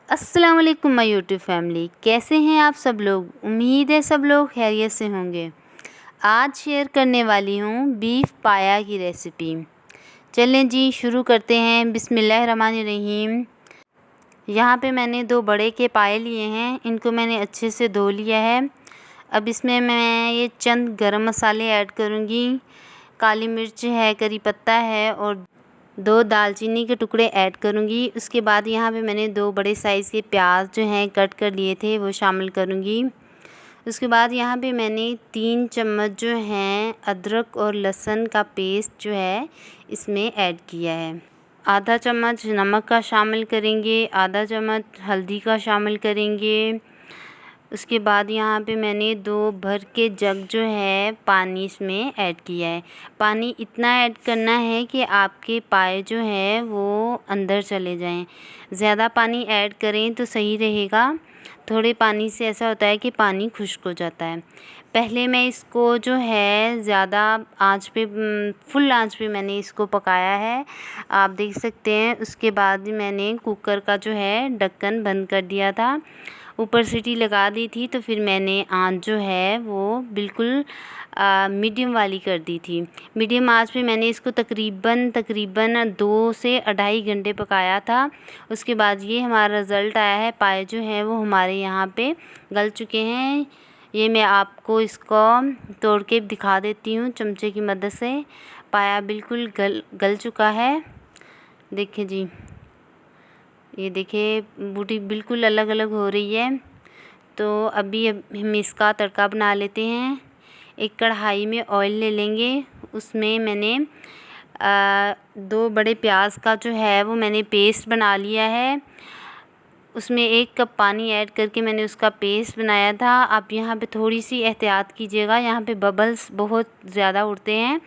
अस्सलाम वालेकुम my YouTube family, कैसे हैं आप सब लोग। उम्मीद है सब लोग खैरियत से होंगे। आज शेयर करने वाली हूँ बीफ पाया की रेसिपी। चलें जी शुरू करते हैं। बिस्मिल्लाहिर्रहमानिर्रहीम। यहाँ पे मैंने 2 बड़े के पाए लिए हैं, इनको मैंने अच्छे से धो लिया है। अब इसमें मैं ये चंद गरम मसाले ऐड करूँगी। काली मिर्च है, करी पत्ता है और 2 दालचीनी के टुकड़े ऐड करूँगी। उसके बाद यहाँ पे मैंने 2 बड़े साइज़ के प्याज जो हैं कट कर लिए थे वो शामिल करूँगी। उसके बाद यहाँ पे मैंने 3 चम्मच जो हैं अदरक और लहसुन का पेस्ट जो है इसमें ऐड किया है। आधा चम्मच नमक का शामिल करेंगे, आधा चम्मच हल्दी का शामिल करेंगे। उसके बाद यहाँ पे मैंने 2 भर के जग जो है पानी इसमें ऐड किया है। पानी इतना ऐड करना है कि आपके पाए जो है वो अंदर चले जाएं। ज़्यादा पानी ऐड करें तो सही रहेगा। थोड़े पानी से ऐसा होता है कि पानी खुश्क हो जाता है। पहले मैं इसको जो है ज़्यादा आंच पे फुल आंच पे मैंने इसको पकाया है, आप देख सकते हैं। उसके बाद मैंने कुकर का जो है ढक्कन बंद कर दिया था, ऊपर सीटी लगा दी थी। तो फिर मैंने आंच जो है वो बिल्कुल मीडियम वाली कर दी थी। मीडियम आंच पे मैंने इसको तकरीबन 2 से 2.5 घंटे पकाया था। उसके बाद ये हमारा रिज़ल्ट आया है। पाए जो हैं वो हमारे यहाँ पे गल चुके हैं। ये मैं आपको इसको तोड़ के दिखा देती हूँ चमचे की मदद से। पाया बिल्कुल गल चुका है। देखिए जी, ये देखिए बूटी बिल्कुल अलग अलग हो रही है। तो अभी हम इसका तड़का बना लेते हैं। एक कढ़ाई में ऑयल ले लेंगे, उसमें मैंने 2 बड़े प्याज का जो है वो मैंने पेस्ट बना लिया है। उसमें 1 कप पानी ऐड करके मैंने उसका पेस्ट बनाया था। आप यहाँ पे थोड़ी सी एहतियात कीजिएगा, यहाँ पे बबल्स बहुत ज़्यादा उड़ते हैं,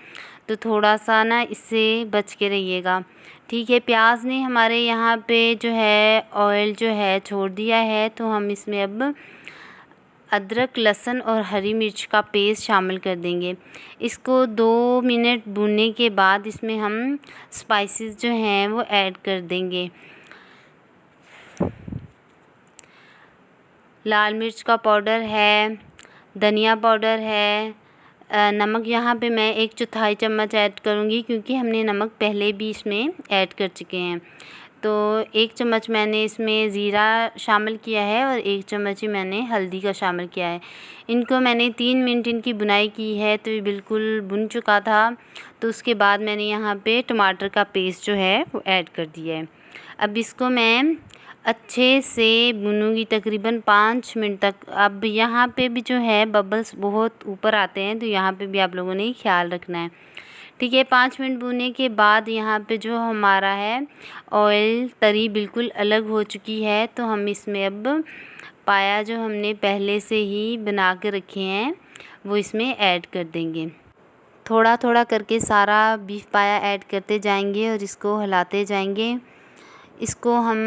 तो थोड़ा सा ना इससे बच के रहिएगा, ठीक है। प्याज ने हमारे यहाँ पे जो है ऑयल जो है छोड़ दिया है। तो हम इसमें अब अदरक, लहसुन और हरी मिर्च का पेस्ट शामिल कर देंगे। इसको 2 मिनट भूनने के बाद इसमें हम स्पाइसेस जो हैं वो ऐड कर देंगे। लाल मिर्च का पाउडर है, धनिया पाउडर है, नमक यहाँ पे मैं 1/4 चम्मच ऐड करूँगी क्योंकि हमने नमक पहले भी इसमें ऐड कर चुके हैं। तो 1 चम्मच मैंने इसमें ज़ीरा शामिल किया है और 1 चम्मच ही मैंने हल्दी का शामिल किया है। इनको मैंने 3 मिनट इनकी भुनाई की है, तो ये बिल्कुल भुन चुका था। तो उसके बाद मैंने यहाँ पे टमाटर का पेस्ट जो है वो ऐड कर दिया है। अब इसको मैं अच्छे से भूनूंगी तकरीबन 5 मिनट तक। अब यहाँ पे भी जो है बबल्स बहुत ऊपर आते हैं, तो यहाँ पे भी आप लोगों ने ख्याल रखना है, ठीक है। 5 मिनट भूनने के बाद यहाँ पे जो हमारा है ऑयल तरी बिल्कुल अलग हो चुकी है। तो हम इसमें अब पाया जो हमने पहले से ही बना के रखे हैं वो इसमें ऐड कर देंगे। थोड़ा थोड़ा करके सारा बीफ पाया ऐड करते जाएंगे और इसको हिलाते जाएंगे। इसको हम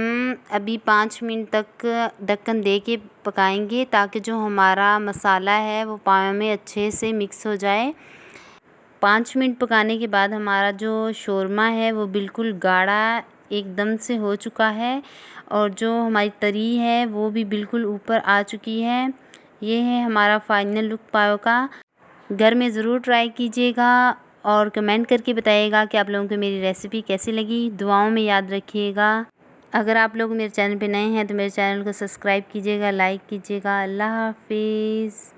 अभी 5 मिनट तक ढक्कन दे के पकाएंगे ताकि जो हमारा मसाला है वो पाया में अच्छे से मिक्स हो जाए। 5 मिनट पकाने के बाद हमारा जो शोरमा है वो बिल्कुल गाढ़ा एकदम से हो चुका है और जो हमारी तरी है वो भी बिल्कुल ऊपर आ चुकी है। ये है हमारा फाइनल लुक पायो का। घर में ज़रूर ट्राई कीजिएगा और कमेंट करके बताइएगा कि आप लोगों को मेरी रेसिपी कैसी लगी। दुआओं में याद रखिएगा। अगर आप लोग मेरे चैनल पे नए हैं तो मेरे चैनल को सब्सक्राइब कीजिएगा, लाइक कीजिएगा। अल्लाह हाफिज़।